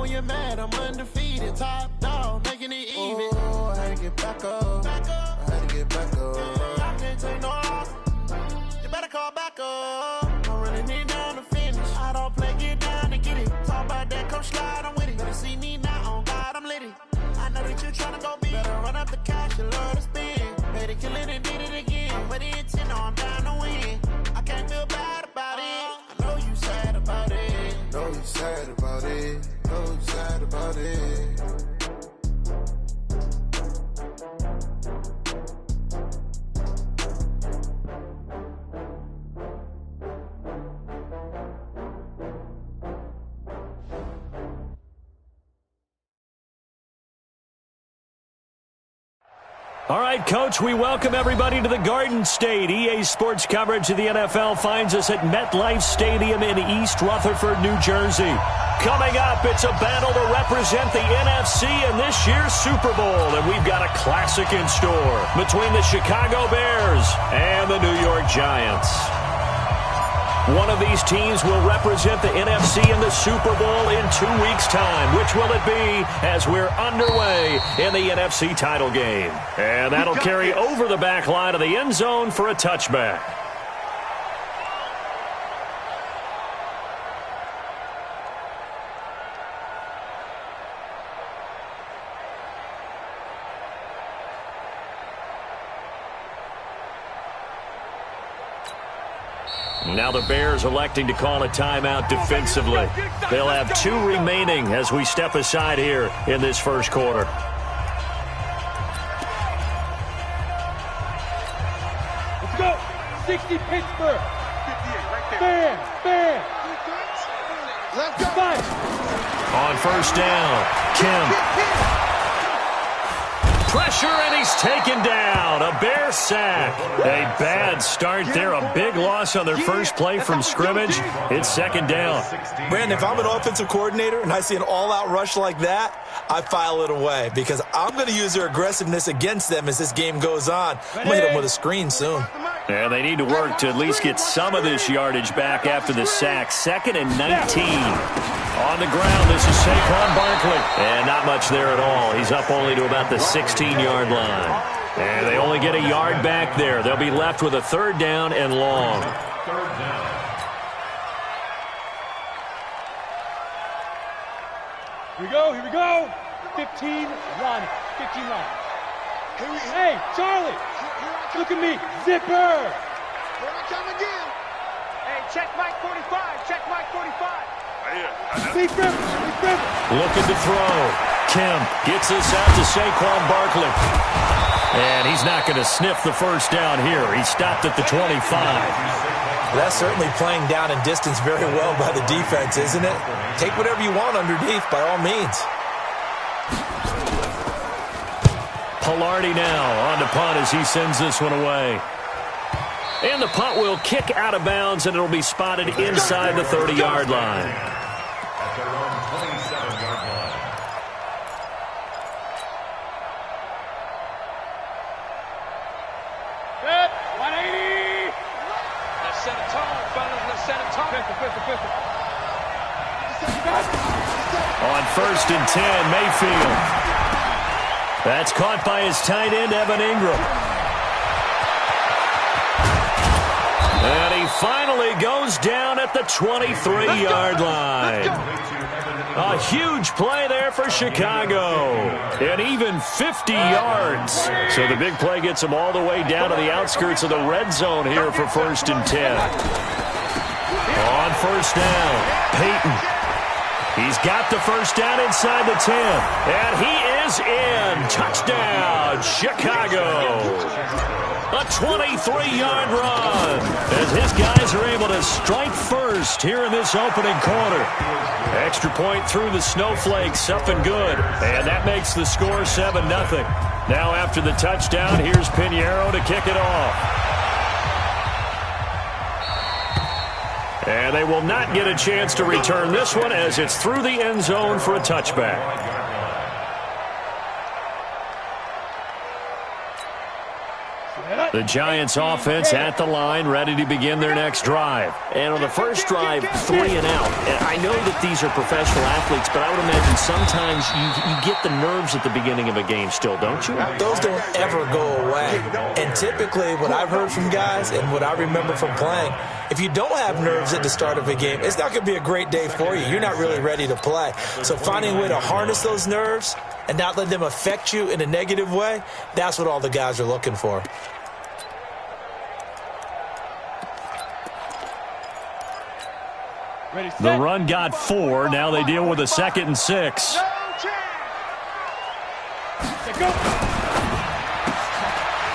when you're mad, I'm undefeated. Top dog, making it even. Oh, I had to get back up. I had to get back up. I can't take no loss. You better call back up. I'm running it down to finish. I don't play, get down to get it. Talk about that, come slide, I'm with it. Better see me now, on God, I'm litty. I know that you're trying to go big. Better run up the cash, you love to spend. Made it, kill it, and did it again. But the intent, no, I'm down to win. I can't feel bad about it. I know you sad about it. Know you sad about it. Know you sad about it. All right, Coach, we welcome everybody to the Garden State. EA Sports coverage of the NFL finds us at MetLife Stadium in East Rutherford, New Jersey. Coming up, it's a battle to represent the NFC in this year's Super Bowl, and we've got a classic in store between the Chicago Bears and the New York Giants. One of these teams will represent the NFC in the Super Bowl in 2 weeks' time. Which will it be as we're underway in the NFC title game? And that'll carry over the back line of the end zone for a touchback. Now the Bears electing to call a timeout defensively. They'll have 2 remaining as we step aside here in this first quarter. Let's go. 60 Pittsburgh. Bam. Let's go. On first down, Kim. Pressure, and he's taken down. A Bear sack. A bad start there. A big loss on their first play from scrimmage. It's second down. Brandon, if I'm an offensive coordinator and I see an all-out rush like that, I file it away because I'm going to use their aggressiveness against them as this game goes on. I'm going to hit them with a screen soon. And they need to work to at least get some of this yardage back after the sack. 2nd and 19. On the ground, this is Saquon Barkley. And not much there at all. He's up only to about the 16-yard line. And they only get a yard back there. They'll be left with a 3rd down and long. Here we go. 15 run. Hey, Charlie. Look at me. Zipper. Here I come again. Hey, check Mike 45. Check Mike 45. Big River. Looking to throw. Kim gets this out to Saquon Barkley. And he's not going to sniff the first down here. He stopped at the 25. That's certainly playing down in distance very well by the defense, isn't it? Take whatever you want underneath by all means. Pilardi now on to punt as he sends this one away. And the punt will kick out of bounds, and it'll be spotted inside the 30-yard line. At their own 27-yard line. Good. 180. Let's set a tone, fellas. Let's set a tone. Pistol. On 1st and 10, Mayfield. That's caught by his tight end, Evan Ingram. And he finally goes down at the 23-yard line. A huge play there for Chicago. And even 50 yards. So the big play gets him all the way down to the outskirts of the red zone here for 1st and 10. On 1st down, Peyton. He's got the first down inside the 10. And he is in. Touchdown, Chicago. A 23-yard run as his guys are able to strike first here in this opening quarter. Extra point through the snowflakes, up and good. And that makes the score 7-0. Now after the touchdown, here's Pinheiro to kick it off. And they will not get a chance to return this one as it's through the end zone for a touchback. The Giants offense at the line, ready to begin their next drive. And on the first drive, 3 and out. And I know that these are professional athletes, but I would imagine sometimes you get the nerves at the beginning of a game still, don't you? Those don't ever go away. And typically what I've heard from guys and what I remember from playing, if you don't have nerves at the start of a game, it's not going to be a great day for you. You're not really ready to play. So finding a way to harness those nerves and not let them affect you in a negative way, that's what all the guys are looking for. The run got 4. Now they deal with a 2nd and 6.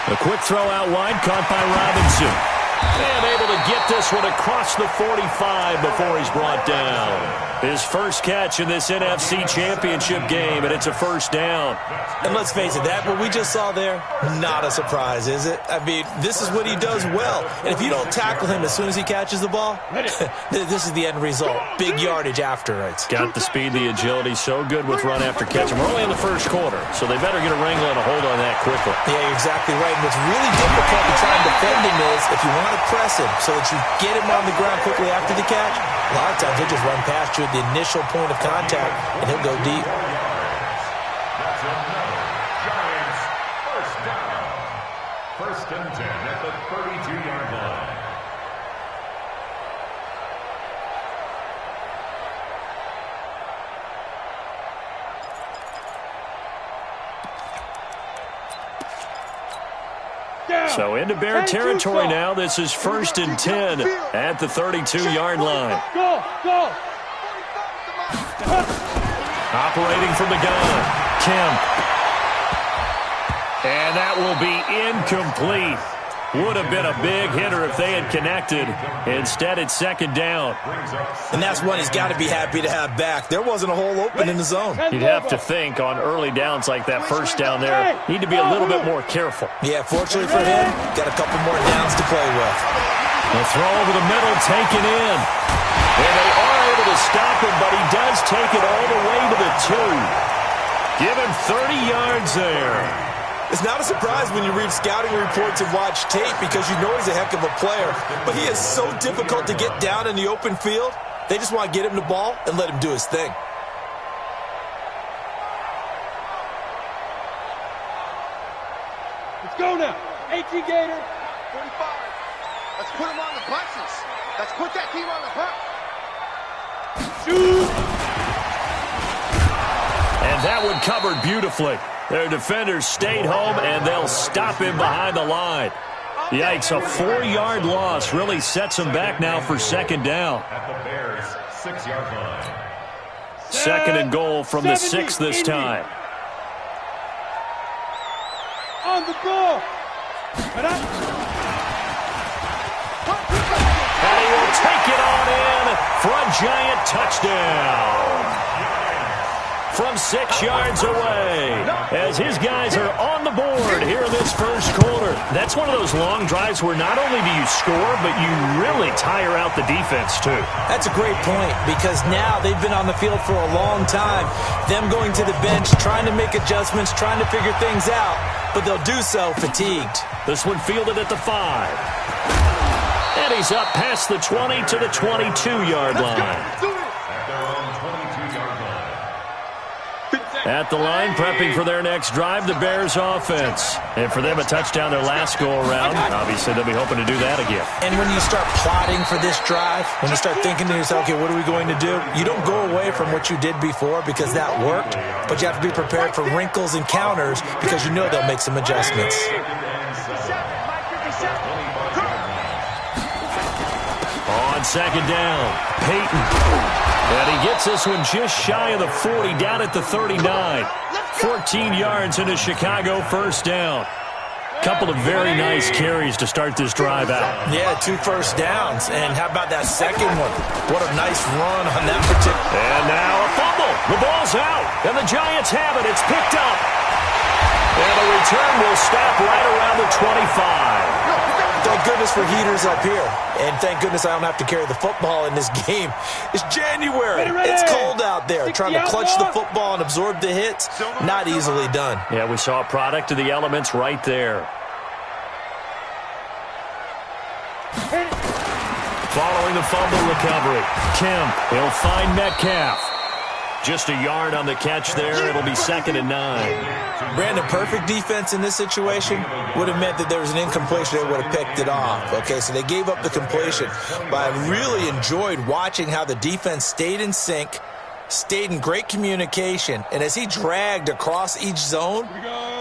A quick throw out wide, caught by Robinson. And able to get this one across the 45 before he's brought down. His first catch in this NFC Championship game, and it's a first down. And let's face it, that what we just saw there, not a surprise, is it? I mean, this is what he does well. And if you don't tackle him as soon as he catches the ball, this is the end result. Big yardage afterwards. Got the speed, the agility, so good with run after catch. We're only in the first quarter, so they better get a wrangle and a hold on that quickly. Yeah, you're exactly right. And what's really difficult to try and defend him is if you want to press him so that you get him on the ground quickly after the catch, a lot of times he'll just run past you at the initial point of contact, and he'll go deep. That's another Giants first down. 1st and 10 at the 32-yard line. So into Bear territory now. This is 1st and 10 at the 32-yard line. Go, go. Operating from the gun, Kemp. And that will be incomplete. Would have been a big hitter if they had connected. Instead, it's 2nd down. And that's one he's got to be happy to have back. There wasn't a hole open in the zone. You'd have to think on early downs like that first down there, need to be a little bit more careful. Yeah, fortunately for him, got a couple more downs to play with. The throw over the middle, taken in. And they are able to stop him, but he does take it all the way to the 2. Give him 30 yards there. It's not a surprise when you read scouting reports and watch tape because you know he's a heck of a player. But he is so difficult to get down in the open field. They just want to get him the ball and let him do his thing. Let's go now. 18 Gator. 45. Let's put him on the buses. Let's put that team on the hook. Shoot. And that one covered beautifully. Their defenders stayed home, and they'll stop him behind the line. Yikes, a 4-yard loss really sets them back now for 2nd down. At the Bears' 6-yard line. 2nd and goal from the 6 this time. On the ball. And he will take it on in for a Giant touchdown. From 6 yards away, as his guys are on the board here in this first quarter. That's one of those long drives where not only do you score, but you really tire out the defense, too. That's a great point because now they've been on the field for a long time. Them going to the bench, trying to make adjustments, trying to figure things out, but they'll do so fatigued. This one fielded at the 5. And he's up past the 20 to the 22-yard line. At the line, prepping for their next drive, the Bears offense. And for them, a touchdown their last go-around. Obviously, they'll be hoping to do that again. And when you start plotting for this drive, when you start thinking to yourself, okay, what are we going to do? You don't go away from what you did before because that worked, but you have to be prepared for wrinkles and counters because you know they'll make some adjustments. On 2nd down, Peyton. And he gets this one just shy of the 40, down at the 39. 14 yards into Chicago, first down. Couple of very nice carries to start this drive out. Yeah, 2 first downs. And how about that second one? What a nice run on that particular. And now a fumble. The ball's out. And the Giants have it. It's picked up. And the return will stop right around the 25. Thank goodness for heaters up here. And thank goodness I don't have to carry the football in this game. It's January. It's cold out there. Trying to clutch the football and absorb the hits, not easily done. Yeah, we saw a product of the elements right there. the fumble recovery. Kemp, he'll find Metcalf. Just a yard on the catch there. It'll be 2nd and 9. Brandon, perfect defense in this situation would have meant that there was an incompletion. They would have picked it off. Okay, so they gave up the completion. But I really enjoyed watching how the defense stayed in sync, stayed in great communication, and as he dragged across each zone,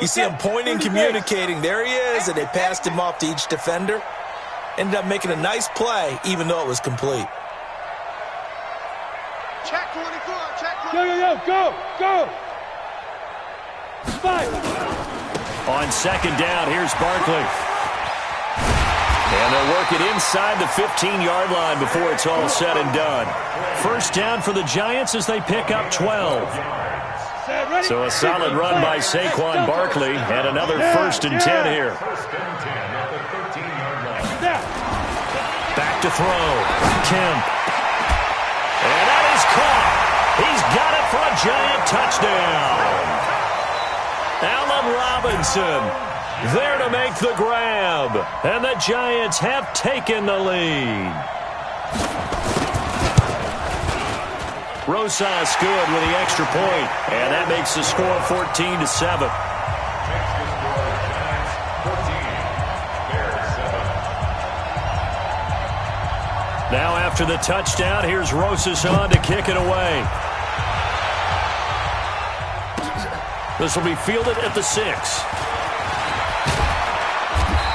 you see him pointing, communicating. There he is, and they passed him off to each defender. Ended up making a nice play, even though it was complete. Check 24, check 24. Go. 5. On 2nd down, here's Barkley. And they'll work it inside the 15-yard line before it's all said and done. 1st down for the Giants as they pick up 12. So a solid run by Saquon Barkley and another 1st and 10 here. Back to throw. Kemp. And that is caught. He's got it for a Giant touchdown. Allen Robinson there to make the grab. And the Giants have taken the lead. Rosas good with the extra point, and that makes the score 14-7. Now after the touchdown, here's Rosas on to kick it away. This will be fielded at the 6.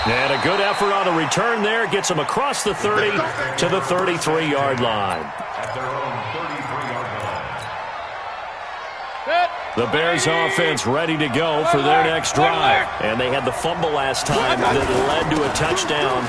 And a good effort on the return there. Gets them across the 30 to the 33-yard line. At their own 33-yard line. The Bears offense ready to go for their next drive. And they had the fumble last time that led to a touchdown.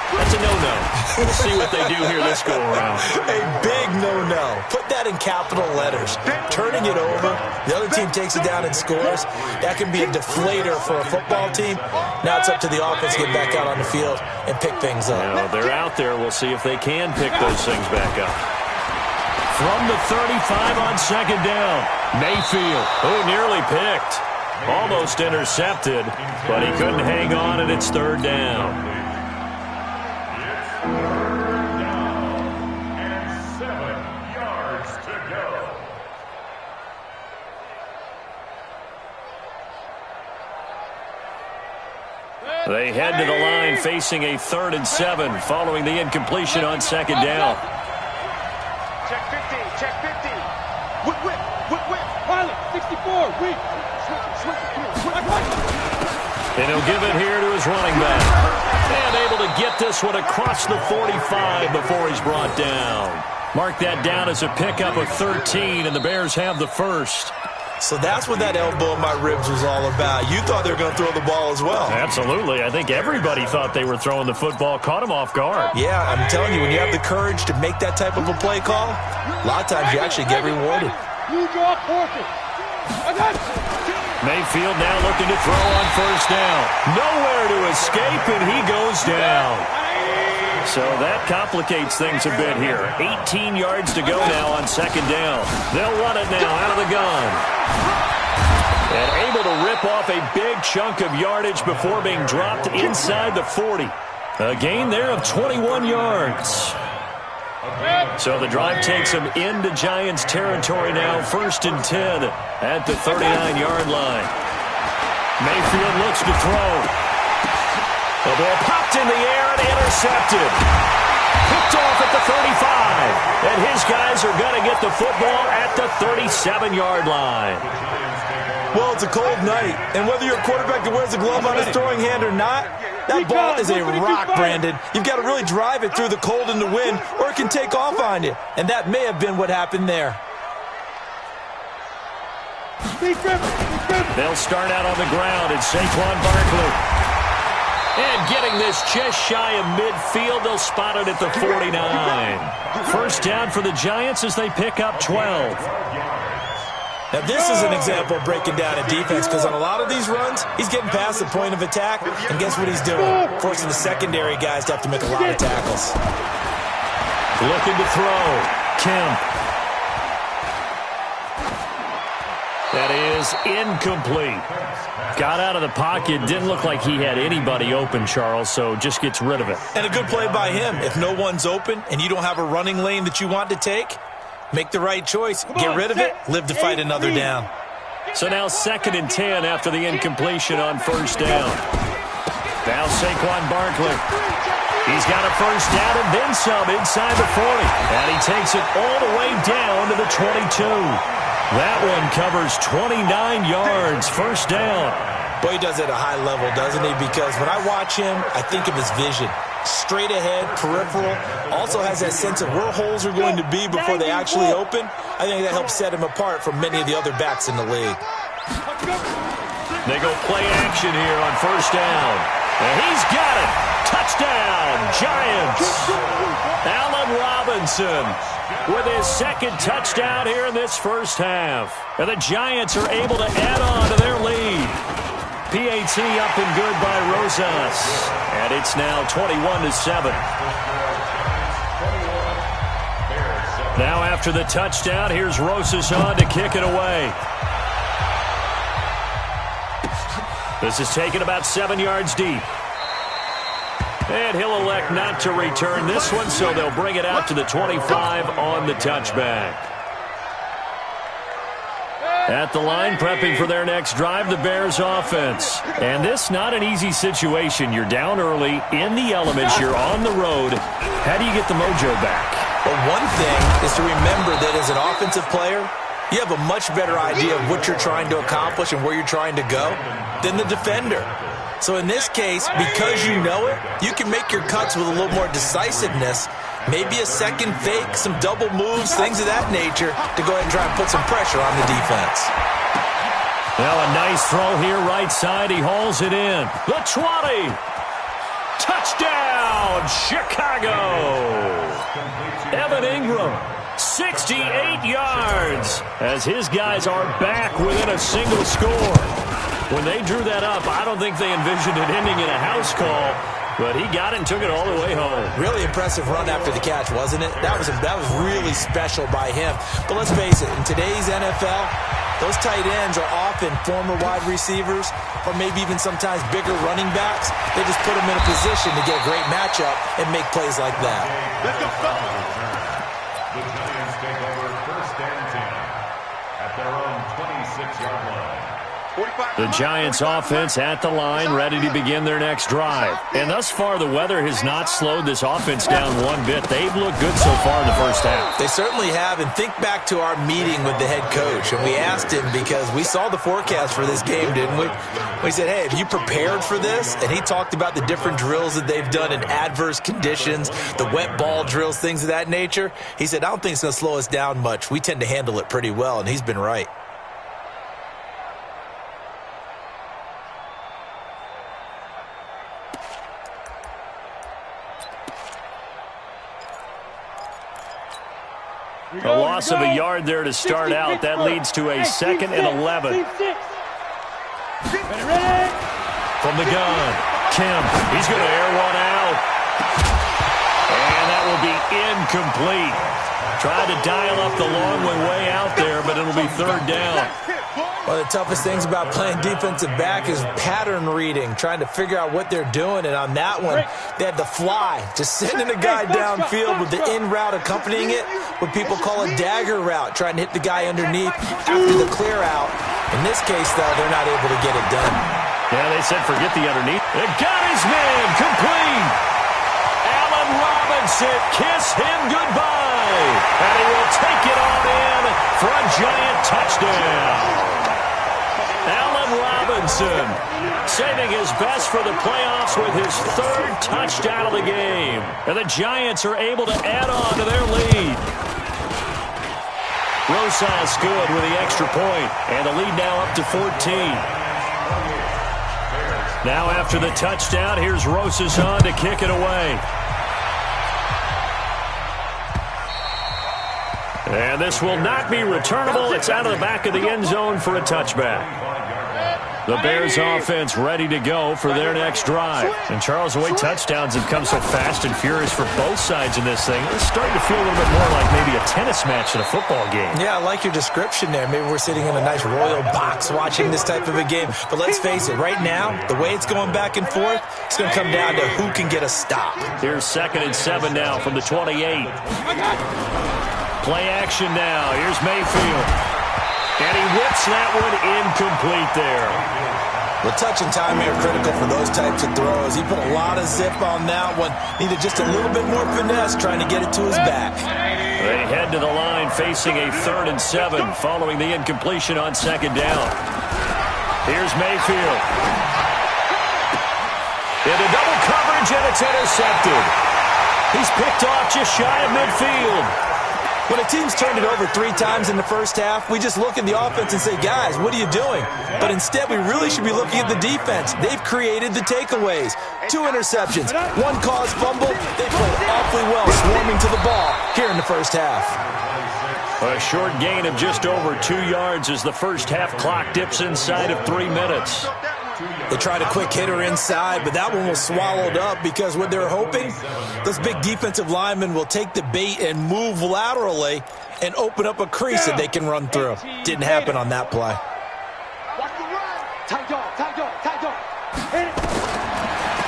That's a no-no. We'll see what they do here this go-around. A big no-no. Put that in capital letters. Turning it over, the other team takes it down and scores. That can be a deflator for a football team. Now it's up to the offense to get back out on the field and pick things up. Now, they're out there. We'll see if they can pick those things back up. From the 35 on 2nd down, Mayfield, who nearly picked. Almost intercepted, but he couldn't hang on, and it's 3rd down. They head to the line facing a 3rd and 7 following the incompletion on 2nd down. Check 50, check 50. Whip. Pilot, 64, weak. And he'll give it here to his running back. And able to get this one across the 45 before he's brought down. Mark that down as a pickup of 13, and the Bears have the 1st. So that's what that elbow in my ribs was all about. You thought they were going to throw the ball as well. Absolutely. I think everybody thought they were throwing the football, caught him off guard. Yeah, I'm telling you, when you have the courage to make that type of a play call, a lot of times you actually get rewarded. You draw portion. Mayfield now looking to throw on 1st down. Nowhere to escape, and he goes down. So that complicates things a bit here. 18 yards to go now on 2nd down. They'll run it now out of the gun. And able to rip off a big chunk of yardage before being dropped inside the 40. A gain there of 21 yards. So the drive takes them into Giants territory now. 1st and 10 at the 39-yard line. Mayfield looks to throw. The ball popped in the air and intercepted. Picked off at the 35. And his guys are going to get the football at the 37-yard line. Well, it's a cold night. And whether you're a quarterback that wears a glove on his throwing hand or not, that ball is a rock, Brandon. You've got to really drive it through the cold and the wind, or it can take off on you. And that may have been what happened there. They'll start out on the ground. It's Saquon Barkley. And getting this just shy of midfield, they'll spot it at the 49. 1st down for the Giants as they pick up 12. Now, this is an example of breaking down a defense, because on a lot of these runs, he's getting past the point of attack, and guess what he's doing? Forcing the secondary guys to have to make a lot of tackles. Looking to throw. Kemp. That is incomplete. Got out of the pocket. Didn't look like he had anybody open, Charles, so just gets rid of it. And a good play by him. If no one's open and you don't have a running lane that you want to take, make the right choice. Get rid of it. Live to fight another down. So now 2nd and 10 after the incompletion on first down. Now Saquon Barkley. He's got a first down and then some inside the 40. And he takes it all the way down to the 22. That one covers 29 yards, first down. Boy, he does it at a high level, doesn't he? Because when I watch him, I think of his vision. Straight ahead, peripheral. Also has that sense of where holes are going to be before they actually open. I think that helps set him apart from many of the other backs in the league. They go play action here on first down. And he's got it. Touchdown, Giants. Allen Robinson with his 2nd touchdown here in this first half. And the Giants are able to add on to their lead. PAT up and good by Rosas. And it's now 21-7. Now after the touchdown, here's Rosas on to kick it away. This is taken about 7 yards deep. And he'll elect not to return this one, so they'll bring it out to the 25 on the touchback. At the line, prepping for their next drive, the Bears offense. And this, not an easy situation. You're down early, in the elements, you're on the road. How do you get the mojo back? Well, one thing is to remember that as an offensive player, you have a much better idea of what you're trying to accomplish and where you're trying to go than the defender. So in this case, because you know it, you can make your cuts with a little more decisiveness, maybe a second fake, some double moves, things of that nature, to go ahead and try and put some pressure on the defense. Now a nice throw here right side. He hauls it in. The 20. Touchdown, Chicago. Evan Ingram, 68 yards, as his guys are back within a single score. When they drew that up, I don't think they envisioned it ending in a house call, but he got it and took it all the way home. Really impressive run after the catch, wasn't it? That was really special by him. But let's face it, in today's NFL, those tight ends are often former wide receivers or maybe even sometimes bigger running backs. They just put them in a position to get a great matchup and make plays like that. Let's go. The Giants take over first and 10 at their own 26-yard line. The Giants offense at the line, ready to begin their next drive. And thus far, the weather has not slowed this offense down one bit. They've looked good so far in the first half. They certainly have. And think back to our meeting with the head coach. And we asked him, because we saw the forecast for this game, didn't we? We said, hey, have you prepared for this? And he talked about the different drills that they've done in adverse conditions, the wet ball drills, things of that nature. He said, I don't think it's going to slow us down much. We tend to handle it pretty well. And he's been right. A loss of a yard there to start out. That leads to a 2nd and 11. From the gun, Kim. He's going to air one out. And that will be incomplete. Tried to dial up the long way out there, but it'll be 3rd down. One of the toughest things about playing defensive back is pattern reading, trying to figure out what they're doing. And on that one, they had the fly, just sending a guy downfield with the in route accompanying it, what people call a dagger route, trying to hit the guy underneath after the clear out. In this case, though, they're not able to get it done. Yeah, they said forget the underneath. They got his man complete. Allen Robinson, kiss him goodbye. And he will take it on in for a Giant touchdown. Allen Robinson saving his best for the playoffs with his 3rd touchdown of the game. And the Giants are able to add on to their lead. Rosas good with the extra point, and the lead now up to 14. Now after the touchdown, here's Rosas on to kick it away. And this will not be returnable. It's out of the back of the end zone for a touchback. The Bears offense ready to go for their next drive. And Charles, the way touchdowns have come so fast and furious for both sides in this thing, it's starting to feel a little bit more like maybe a tennis match in a football game. Yeah, I like your description there. Maybe we're sitting in a nice royal box watching this type of a game. But let's face it, right now, the way it's going back and forth, it's going to come down to who can get a stop. Here's 2nd and 7 now from the 28. Play action now. Here's Mayfield. And he whips that one incomplete there. Well, touch and time here critical for those types of throws. He put a lot of zip on that one. Needed just a little bit more finesse trying to get it to his back. They head to the line facing a 3rd and 7 following the incompletion on 2nd down. Here's Mayfield. Into double coverage, and it's intercepted. He's picked off just shy of midfield. When a team's turned it over 3 times in the first half, we just look at the offense and say, guys, what are you doing? But instead, we really should be looking at the defense. They've created the takeaways. 2 interceptions, 1 caused fumble. They played awfully well swarming to the ball here in the first half. A short gain of just over 2 yards as the first half clock dips inside of 3 minutes. They tried a quick hitter inside, but that one was swallowed up because what they're hoping, those big defensive linemen will take the bait and move laterally and open up a crease that they can run through. Didn't happen on that play.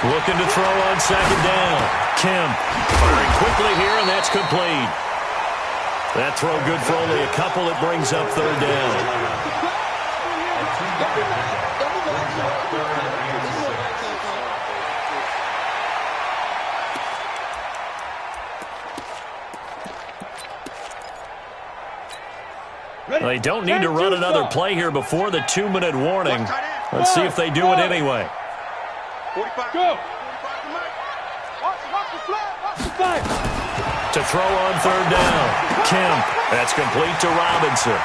Looking to throw on 2nd down. Kemp firing quickly here, and that's complete. That throw good for only a couple. It brings up 3rd down. They don't need to run another play here before the 2-minute warning. Let's see if they do it anyway. Go. To throw on 3rd down. Kemp. That's complete to Robinson.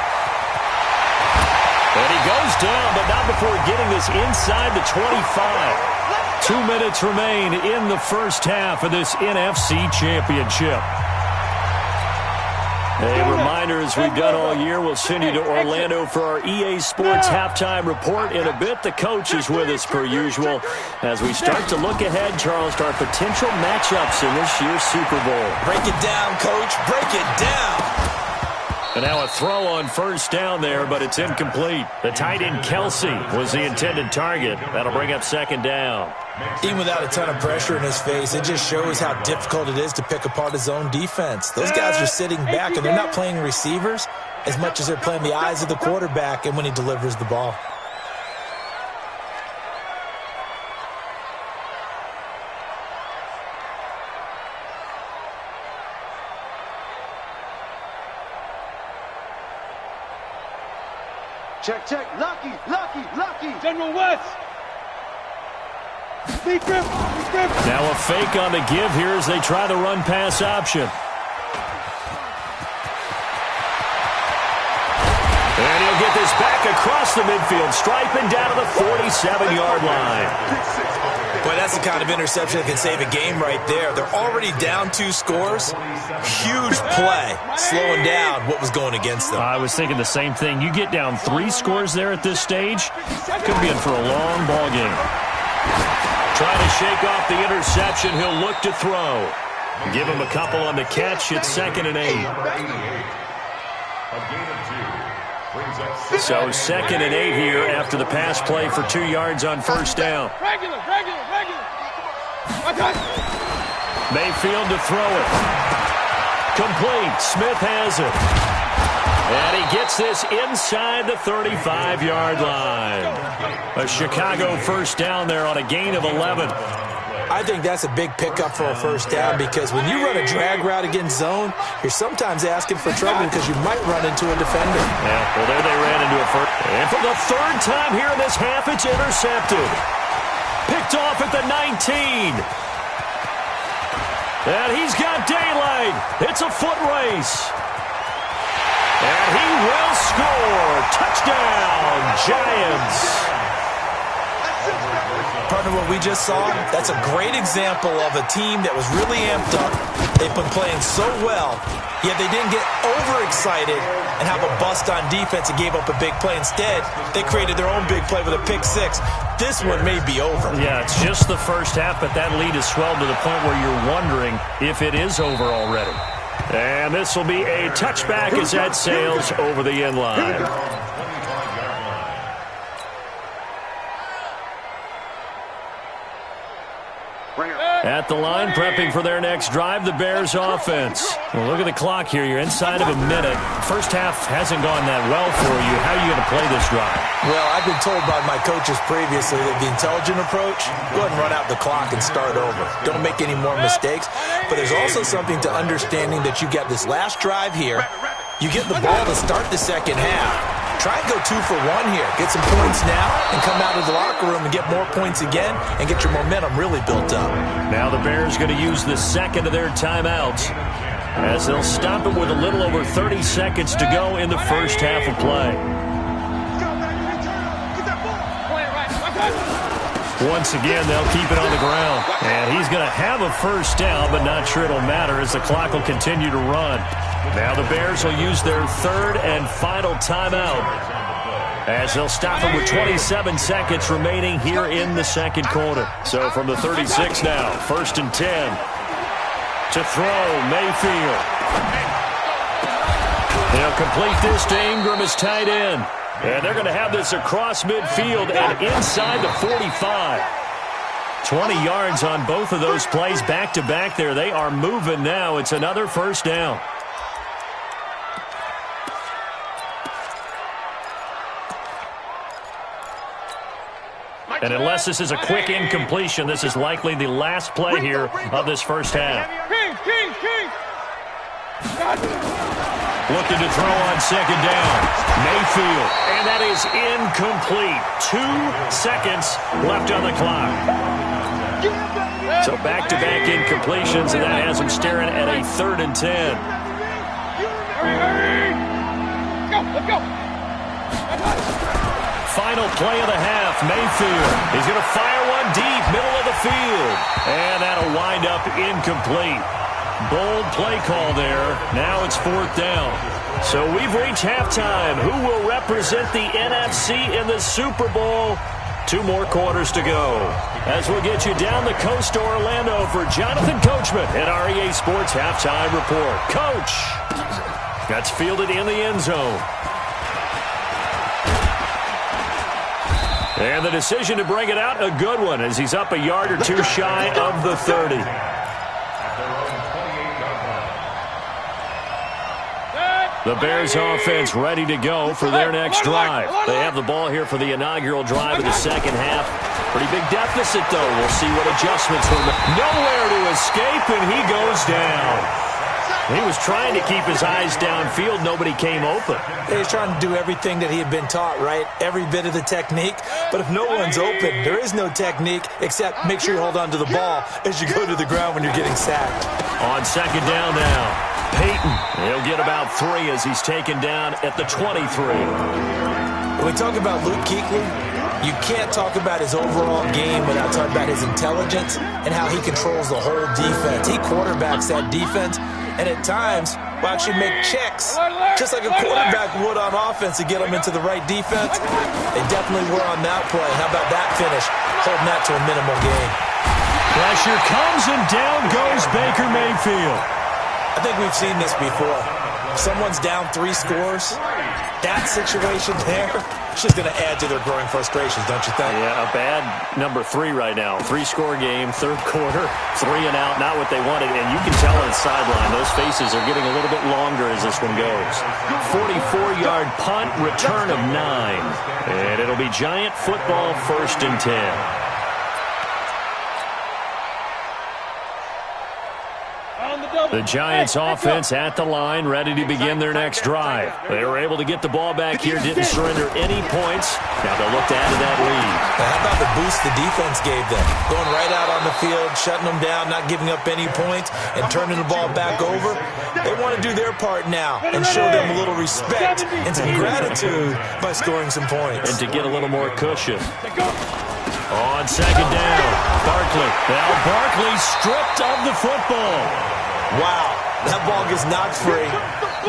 And he goes down, but not before getting this inside the 25. 2 minutes remain in the first half of this NFC Championship. A reminder, as we've done all year, we'll send you to Orlando for our EA Sports halftime report in a bit. The coach is with us per usual as we start to look ahead, Charles, to our potential matchups in this year's Super Bowl. Break it down, Coach. Break it down. And now a throw on 1st down there, but it's incomplete. The tight end Kelsey was the intended target. That'll bring up 2nd down. Even without a ton of pressure in his face, it just shows how difficult it is to pick apart his own defense. Those guys are sitting back, and they're not playing receivers as much as they're playing the eyes of the quarterback and when he delivers the ball. Check, check. Lucky, lucky, lucky. General West. Be grip. Now a fake on the give here as they try the run-pass option. And he'll get this back across the midfield stripe and down to the 47-yard line. Boy, that's the kind of interception that can save a game right there. They're already down 2 scores. Huge play, slowing down what was going against them. I was thinking the same thing. You get down 3 scores there at this stage, could be in for a long ball game. Trying to shake off the interception. He'll look to throw. Give him a couple on the catch. It's 2nd and 8. So 2nd and 8 here after the pass play for 2 yards on 1st down. Regular. Mayfield to throw it. Complete. Smith has it. And he gets this inside the 35-yard line. A Chicago 1st down there on a gain of 11. I think that's a big pickup for a 1st down because when you run a drag route against zone, you're sometimes asking for trouble because you might run into a defender. Yeah, well, there they ran into a first. And for the 3rd time here in this half, it's intercepted. Picked off at the 19. And he's got daylight. It's a foot race. And he will score. Touchdown, Giants. Partner, what we just saw, that's a great example of a team that was really amped up. They've been playing so well, yet they didn't get overexcited and have a bust on defense and gave up a big play. Instead, they created their own big play with a pick-6. This one may be over. Yeah, it's just the first half, but that lead has swelled to the point where you're wondering if it is over already. And this will be a touchback as that sails over the end line. At the line, prepping for their next drive, the Bears offense. Well, look at the clock here. You're inside of a minute. First half hasn't gone that well for you. How are you going to play this drive? Well, I've been told by my coaches previously that the intelligent approach, go ahead and run out the clock and start over. Don't make any more mistakes. But there's also something to understanding that you got this last drive here. You get the ball to start the second half. Try and go 2 for 1 here. Get some points now and come out of the locker room and get more points again and get your momentum really built up. Now the Bears going to use the second of their timeouts as they'll stop it with a little over 30 seconds to go in the first half of play. Once again, they'll keep it on the ground. And he's going to have a first down, but not sure it'll matter as the clock will continue to run. Now the Bears will use their third and final timeout as they'll stop it with 27 seconds remaining here in the second quarter. So from the 36 now, 1st and 10 to throw Mayfield. They'll complete this to Ingram as tight end. And they're going to have this across midfield and inside the 45. 20 yards on both of those plays back-to-back there. They are moving now. It's another first down. And unless this is a quick incompletion, this is likely the last play here of this first half. Looking to throw on second down. Mayfield. And that is incomplete. 2 seconds left on the clock. So back-to-back incompletions, and that has them staring at a 3rd and 10. Let's go. Final play of the half, Mayfield. He's going to fire one deep, middle of the field. And that'll wind up incomplete. Bold play call there. Now it's 4th down. So we've reached halftime. Who will represent the NFC in the Super Bowl? 2 more quarters to go. As we'll get you down the coast to Orlando for Jonathan Coachman at REA Sports Halftime Report. Coach, that's fielded in the end zone. And the decision to bring it out, a good one, as he's up a yard or 2 shy of the 30. The Bears offense ready to go for their next drive. They have the ball here for the inaugural drive of the second half. Pretty big deficit, though. We'll see what adjustments will make. Nowhere to escape, and he goes down. He was trying to keep his eyes downfield. Nobody came open. He's trying to do everything that he had been taught, right? Every bit of the technique. But if no one's open, there is no technique except make sure you hold on to the ball as you go to the ground when you're getting sacked. On second down now. Peyton, he'll get about 3 as he's taken down at the 23. When we talk about Luke Kuechly, you can't talk about his overall game without talking about his intelligence and how he controls the whole defense. He quarterbacks that defense, and at times will actually make checks, just like a quarterback would on offense to get them into the right defense. They definitely were on that play. How about that finish? Holding that to a minimal gain. Pressure comes, and down goes Baker Mayfield. I think we've seen this before. If someone's down 3 scores, that situation there, it's just going to add to their growing frustrations, don't you think? Yeah, a bad number 3 right now. 3-score game, 3rd quarter, 3 and out, not what they wanted. And you can tell on the sideline, those faces are getting a little bit longer as this one goes. 44-yard punt, return of 9. And it'll be Giant football, 1st and 10. The Giants offense at the line, ready to begin their next drive. They were able to get the ball back here, didn't surrender any points. Now they'll look to add to that lead. How about the boost the defense gave them? Going right out on the field, shutting them down, not giving up any points, and turning the ball back over. They want to do their part now and show them a little respect and some gratitude by scoring some points. And to get a little more cushion. On second down, Barkley. Now Barkley stripped of the football. Wow, that ball gets knocked free,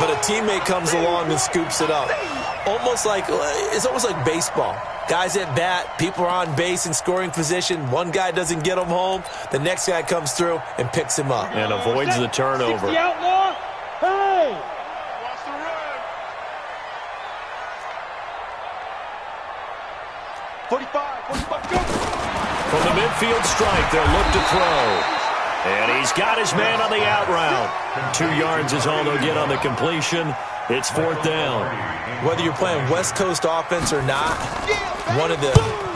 but a teammate comes along and scoops it up. It's almost like baseball. Guys at bat, people are on base in scoring position. One guy doesn't get him home. The next guy comes through and picks him up. And avoids the turnover. 60 outlaw. Hey! Watch the run. 45, go! From the midfield strike, they'll look to throw. And he's got his man on the out route. 2 yards is all they'll get on the completion. It's 4th down. Whether you're playing West Coast offense or not, one of the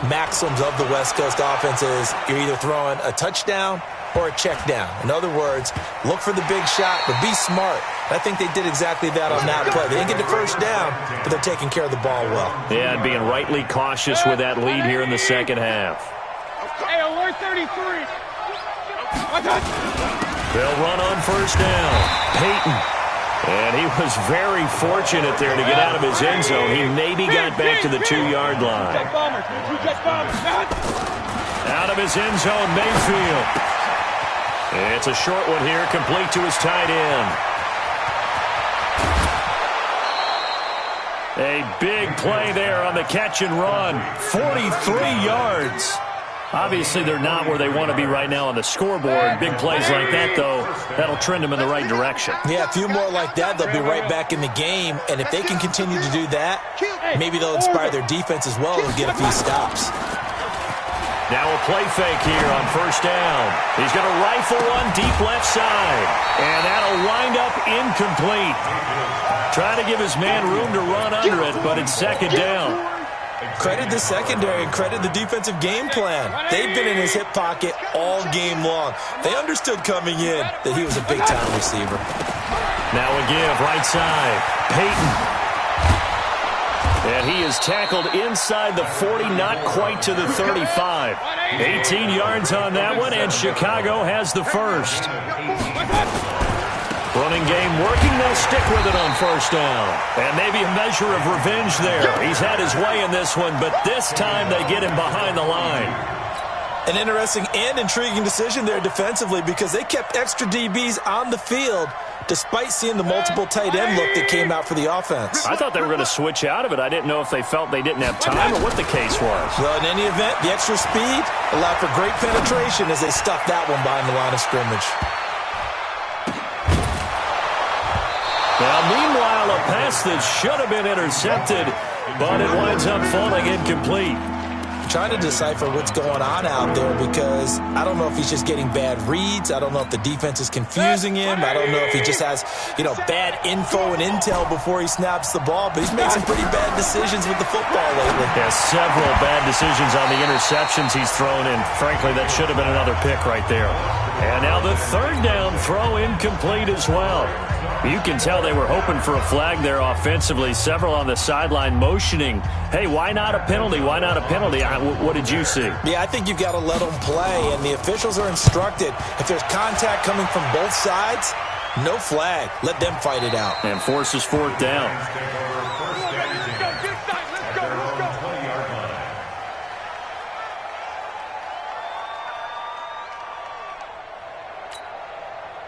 maxims of the West Coast offense is you're either throwing a touchdown or a check down. In other words, look for the big shot, but be smart. I think they did exactly that on that play. They didn't get the first down, but they're taking care of the ball well. Yeah, and being rightly cautious with that lead here in the second half. Hey, alert 33. They'll run on first down. Peyton. And he was very fortunate there to get out of his end zone. He maybe got back to the 2-yard line. Out of his end zone, Mayfield. It's a short one here, complete to his tight end. A big play there on the catch and run. 43 yards. Obviously, they're not where they want to be right now on the scoreboard. Big plays like that, though, that'll trend them in the right direction. Yeah, a few more like that, they'll be right back in the game. And if they can continue to do that, maybe they'll inspire their defense as well and get a few stops. Now a play fake here on first down. He's going to rifle one deep left side. And that'll wind up incomplete. Trying to give his man room to run under it, but it's second down. Credit the secondary and credit the defensive game plan. They've been in his hip pocket all game long. They understood coming in that he was a big-time receiver. Now a give, right side. Peyton. And he is tackled inside the 40, not quite to the 35. 18 yards on that one, and Chicago has the first. Running game working, they'll stick with it on first down. And maybe a measure of revenge there. He's had his way in this one, but this time they get him behind the line. An interesting and intriguing decision there defensively because they kept extra DBs on the field despite seeing the multiple tight end look that came out for the offense. I thought they were going to switch out of it. I didn't know if they felt they didn't have time or what the case was. Well, in any event, the extra speed allowed for great penetration as they stuffed that one behind the line of scrimmage. Now, meanwhile, a pass that should have been intercepted, but it winds up falling incomplete. Trying to decipher what's going on out there because I don't know if he's just getting bad reads. I don't know if the defense is confusing him. I don't know if he just has, bad info and intel before he snaps the ball. But he's made some pretty bad decisions with the football lately. Yeah, several bad decisions on the interceptions he's thrown in. Frankly, that should have been another pick right there. And now the third down throw incomplete as well. You can tell they were hoping for a flag there offensively. Several on the sideline motioning, hey, why not a penalty? Why not a penalty? What did you see? Yeah, I think you've got to let them play, and the officials are instructed. If there's contact coming from both sides, no flag. Let them fight it out. And forces fourth down.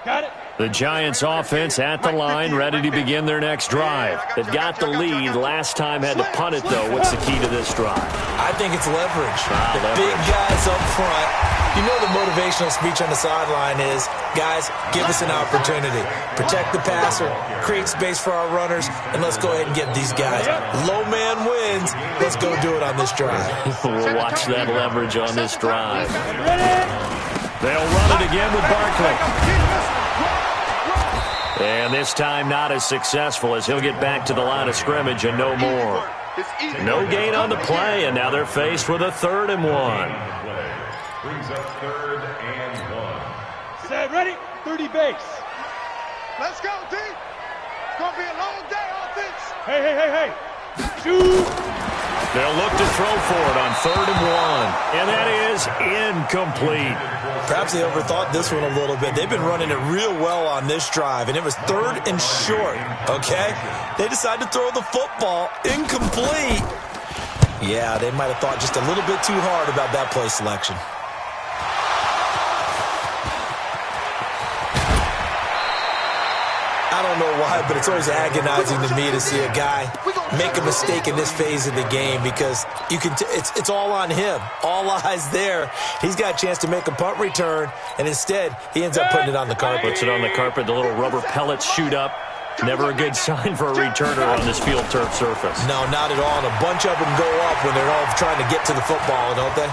Got it. The Giants offense at the line, ready to begin their next drive. They've got the lead. Last time had to punt it, though. What's the key to this drive? I think it's leverage. The big guys up front. You know the motivational speech on the sideline is, guys, give us an opportunity. Protect the passer, create space for our runners, and let's go ahead and get these guys. Low man wins. Let's go do it on this drive. We'll watch that leverage on this drive. They'll run it again with Barkley. And this time not as successful as he'll get back to the line of scrimmage and no more. No gain on the play, and now they're faced with a 3rd and 1. Brings up 3rd and 1. Set, ready, 30 base. Let's go, D. It's going to be a long day, offense. Hey. Shoot. They'll look to throw for it on 3rd and 1. And that is incomplete. Perhaps they overthought this one a little bit. They've been running it real well on this drive, and it was 3rd and short, okay? They decided to throw the football incomplete. Yeah, they might have thought just a little bit too hard about that play selection. I don't know why, but it's always agonizing to me to see a guy make a mistake in this phase of the game because you can. It's all on him. All eyes there. He's got a chance to make a punt return, and instead he ends up putting it on the carpet. Puts it on the carpet. The little rubber pellets shoot up. Never a good sign for a returner on this field turf surface. No, not at all. And a bunch of them go up when they're all trying to get to the football, don't they?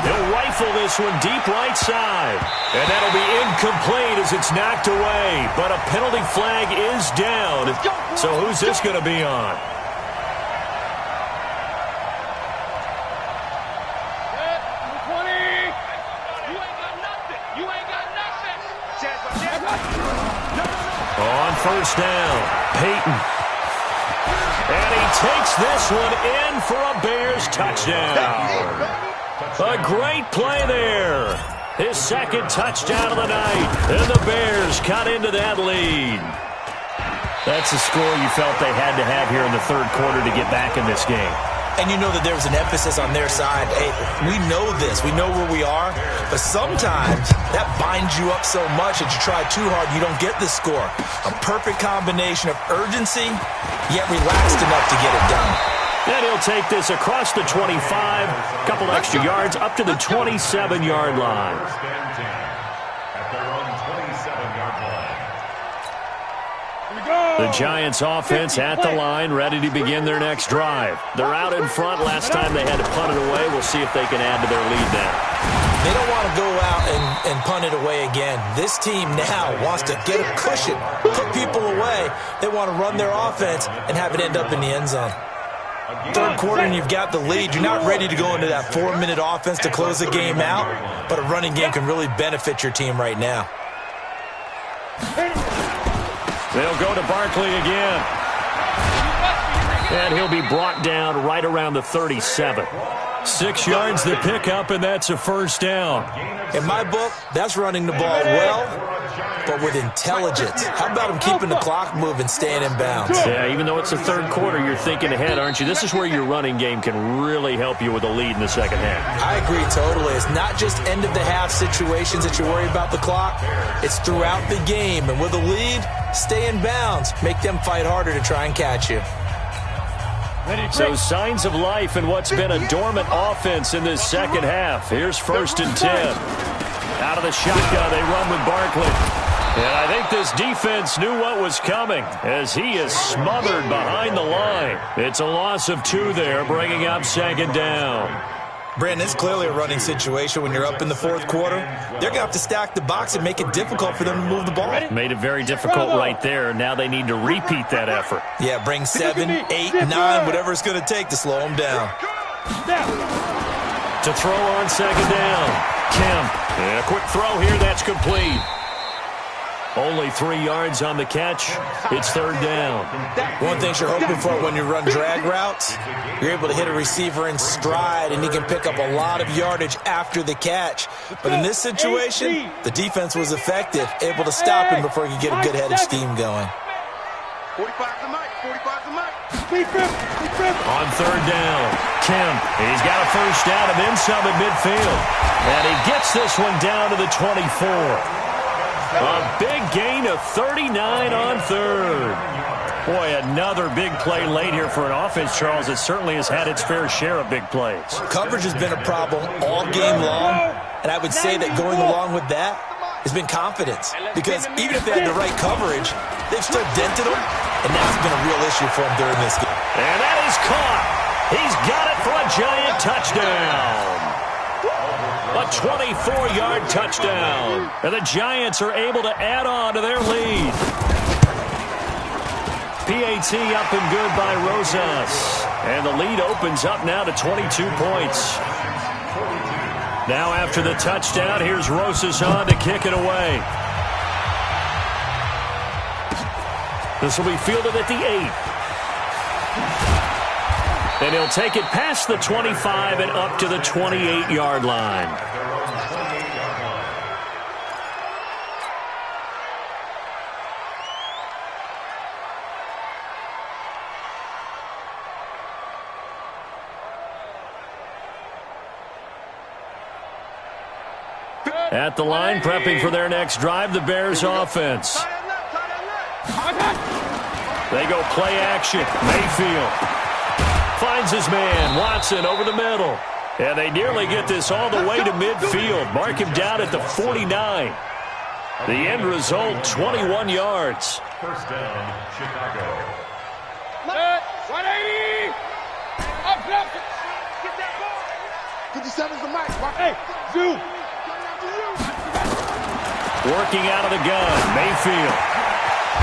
He'll rifle this one deep right side. And that'll be incomplete as it's knocked away. But a penalty flag is down. So who's this going to be on? On first down, Peyton. And he takes this one in for a Bears touchdown. A great play there. His second touchdown of the night. And the Bears cut into that lead. That's a score you felt they had to have here in the third quarter to get back in this game. And you know that there was an emphasis on their side. Hey, we know this. We know where we are. But sometimes that binds you up so much that you try too hard and you don't get the score. A perfect combination of urgency, yet relaxed enough to get it done. And he'll take this across the 25, a couple extra yards, up to the 27-yard line. The Giants offense at the line, ready to begin their next drive. They're out in front. Last time they had to punt it away. We'll see if they can add to their lead now. They don't want to go out and punt it away again. This team now wants to get a cushion, put people away. They want to run their offense and have it end up in the end zone. Third quarter and you've got the lead. You're not ready to go into that 4-minute offense to close the game out, but a running game can really benefit your team right now. They'll go to Barkley again. And he'll be brought down right around the 37. 6 yards the pickup, and that's a first down. In my book, that's running the ball well, but with intelligence. How about him keeping the clock moving, staying in bounds? Yeah, even though it's the third quarter, you're thinking ahead, aren't you? This is where your running game can really help you with a lead in the second half. I agree totally. It's not just end-of-the-half situations that you worry about the clock. It's throughout the game. And with a lead, stay in bounds. Make them fight harder to try and catch you. So signs of life in what's been a dormant offense in this second half. Here's 1st and 10. Out of the shotgun, they run with Barkley. And I think this defense knew what was coming as he is smothered behind the line. It's a loss of 2 there, bringing up 2nd down. Brandon, it's clearly a running situation when you're up in the fourth quarter. They're going to have to stack the box and make it difficult for them to move the ball. Made it very difficult right there. Now they need to repeat that effort. Yeah, bring 7, 8, 9, whatever it's going to take to slow them down. To throw on 2nd down. Kemp. And a quick throw here. That's complete. Only 3 yards on the catch. It's 3rd down. One thing you're hoping for when you run drag routes, you're able to hit a receiver in stride, and he can pick up a lot of yardage after the catch. But in this situation, the defense was effective, able to stop him before he could get a good head of steam going. 45 to Mike, 45 to Mike. On 3rd down, Kemp. He's got a first down and then some at midfield. And he gets this one down to the 24. A big gain of 39 on 3rd. Boy, another big play late here for an offense, Charles. It certainly has had its fair share of big plays. Coverage has been a problem all game long, and I would say that going along with that has been confidence. Because even if they had the right coverage, they've still dented them, and that's been a real issue for them during this game. And that is caught. He's got it for a Giant touchdown. A 24-yard touchdown. And the Giants are able to add on to their lead. PAT up and good by Rosas. And the lead opens up now to 22 points. Now after the touchdown, here's Rosas on to kick it away. This will be fielded at the 8. And he'll take it past the 25 and up to the 28-yard line. At the line, prepping for their next drive, the Bears offense. They go play action. Mayfield finds his man, Watson, over the middle. And they nearly get this all the way to midfield. Mark him down at the 49. The end result, 21 yards. First down, Chicago. 180! Up, up! Get that ball. 57's the mic. Hey, Zoo! Working out of the gun, Mayfield.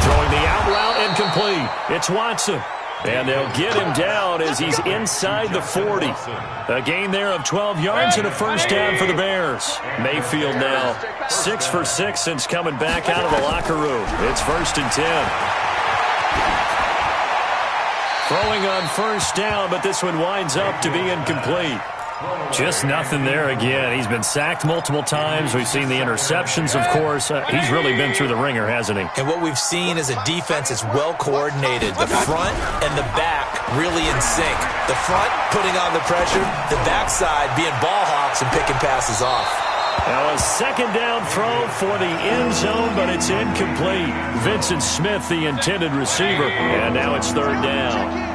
Throwing the out route incomplete. It's Watson. And they'll get him down as he's inside the 40. A gain there of 12 yards and a first down for the Bears. Mayfield now 6 for 6 since coming back out of the locker room. It's 1st and 10. Throwing on first down, but this one winds up to be incomplete. Just nothing there again. He's been sacked multiple times. We've seen the interceptions, of course. He's really been through the ringer, hasn't he? And what we've seen is a defense that's well coordinated. The front and the back really in sync. The front putting on the pressure, the backside being ball hawks and picking passes off. Now a second down throw for the end zone, but it's incomplete. Vincent Smith, the intended receiver, and now it's 3rd down.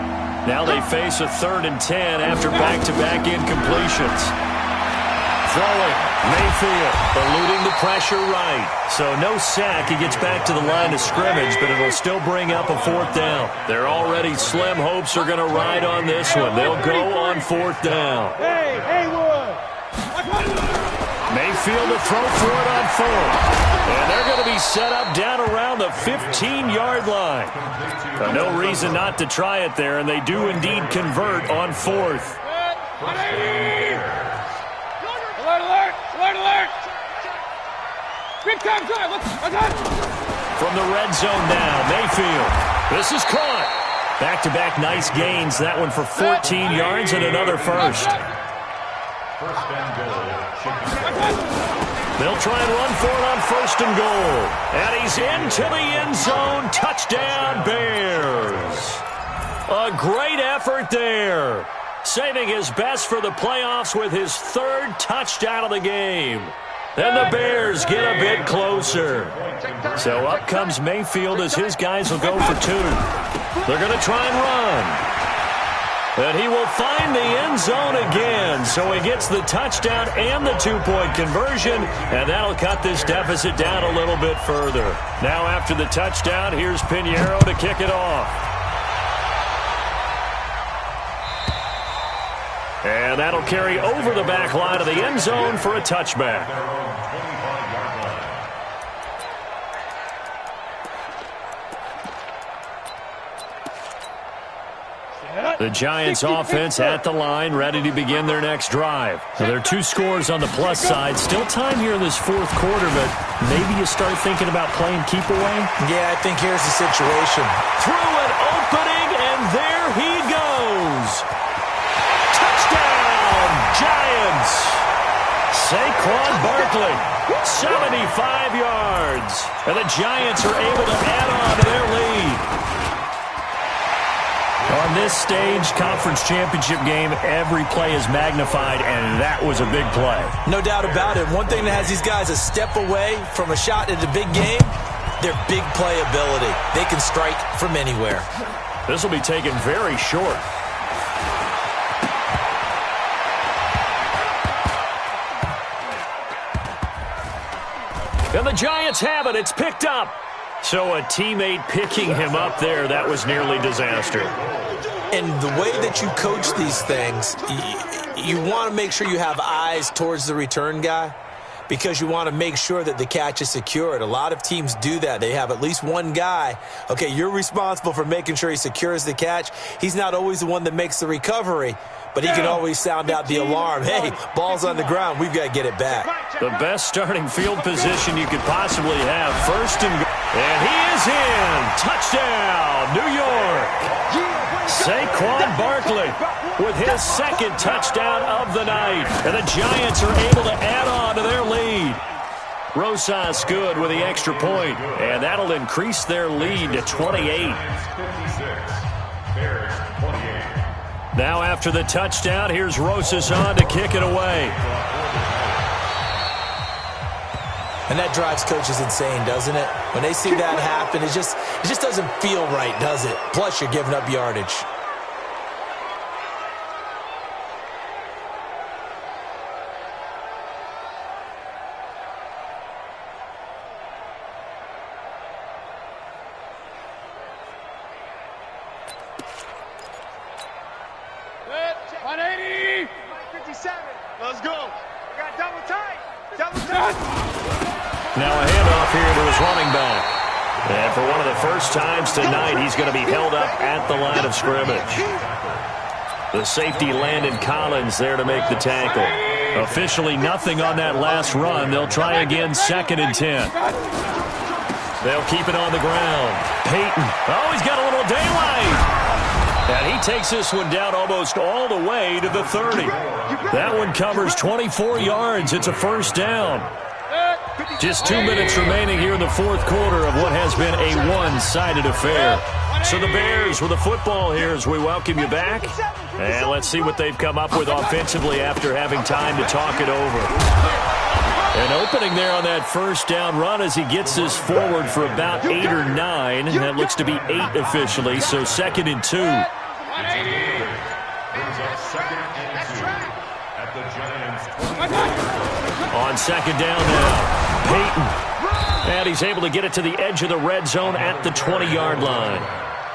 Now they face a 3rd and 10 after back-to-back incompletions. Throwing, Mayfield, eluding the pressure right. So no sack. He gets back to the line of scrimmage, but it'll still bring up a 4th down. Their already slim hopes are going to ride on this one. They'll go on 4th down. Hey, Haywood! Mayfield to throw for it on 4th. And they're going to be set up down around the 15-yard line. No reason not to try it there, and they do indeed convert on 4th. Alert, alert! Alert, alert! Big time drive! Look! From the red zone now, Mayfield. This is caught. Back-to-back nice gains. That one for 14 yards and another first. First and goal, Chicago. They'll try and run for it on 1st and goal. And he's into the end zone. Touchdown, Bears. A great effort there. Saving his best for the playoffs with his 3rd touchdown of the game. And the Bears get a bit closer. So up comes Mayfield as his guys will go for 2. They're going to try and run. And he will find the end zone again. So he gets the touchdown and the 2-point conversion. And that'll cut this deficit down a little bit further. Now after the touchdown, here's Pinheiro to kick it off. And that'll carry over the back line of the end zone for a touchback. The Giants offense at the line, ready to begin their next drive. Now, there are 2 scores on the plus side. Still time here in this 4th quarter, but maybe you start thinking about playing keep away? Yeah, I think here's the situation. Through an opening, and there he goes. Touchdown, Giants. Saquon Barkley, 75 yards. And the Giants are able to add on to their lead. On this stage, conference championship game, every play is magnified, and that was a big play. No doubt about it. One thing that has these guys a step away from a shot at a big game, their big play ability. They can strike from anywhere. This will be taken very short. And the Giants have it. It's picked up. So a teammate picking him up there, that was nearly disaster. And the way that you coach these things, you want to make sure you have eyes towards the return guy because you want to make sure that the catch is secured. A lot of teams do that. They have at least one guy. Okay, you're responsible for making sure he secures the catch. He's not always the one that makes the recovery, but he can always sound out the alarm. Hey, ball's on the ground. We've got to get it back. The best starting field position you could possibly have. 1st and goal. And he is in. Touchdown, New York. Saquon Barkley with his 2nd touchdown of the night. And the Giants are able to add on to their lead. Rosas good with the extra point, and that'll increase their lead to 28. Now after the touchdown, here's Rosas on to kick it away. And that drives coaches insane, doesn't it? When they see that happen, it just doesn't feel right, does it? Plus, you're giving up yardage. Let's go. We got double tight. Double tight. Now a handoff here to his running back. And for one of the first times tonight, he's going to be held up at the line of scrimmage. The safety Landon Collins there to make the tackle. Officially nothing on that last run. They'll try again, 2nd and 10. They'll keep it on the ground. Peyton. Oh, he's got a little daylight. And he takes this one down almost all the way to the 30. That one covers 24 yards. It's a first down. Just 2 minutes remaining here in the fourth quarter of what has been a one-sided affair. So the Bears with the football here as we welcome you back. And let's see what they've come up with offensively after having time to talk it over. An opening there on that first down run as he gets this forward for about 8 or 9. And that looks to be 8 officially, so 2nd and 2. On 2nd down now, Peyton. And he's able to get it to the edge of the red zone at the 20-yard line.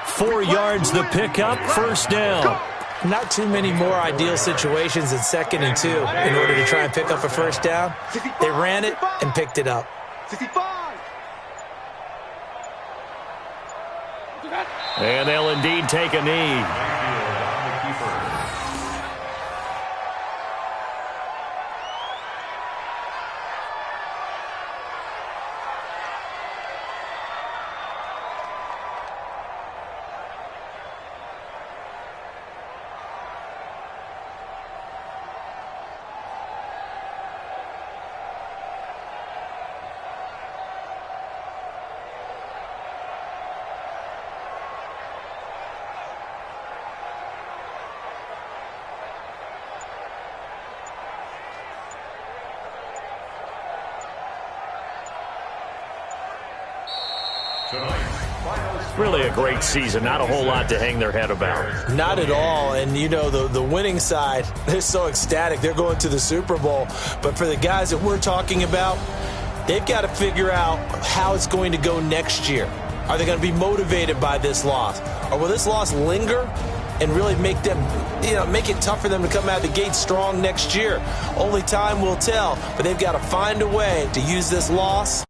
4 yards the pickup, first down. Not too many more ideal situations in 2nd and 2 in order to try and pick up a first down. They ran it and picked it up. 65. And they'll indeed take a knee. Really a great season. Not a whole lot to hang their head about. Not at all. And, you know, the winning side, they're so ecstatic. They're going to the Super Bowl. But for the guys that we're talking about, they've got to figure out how it's going to go next year. Are they going to be motivated by this loss? Or will this loss linger and really make them, make it tough for them to come out of the gate strong next year? Only time will tell. But they've got to find a way to use this loss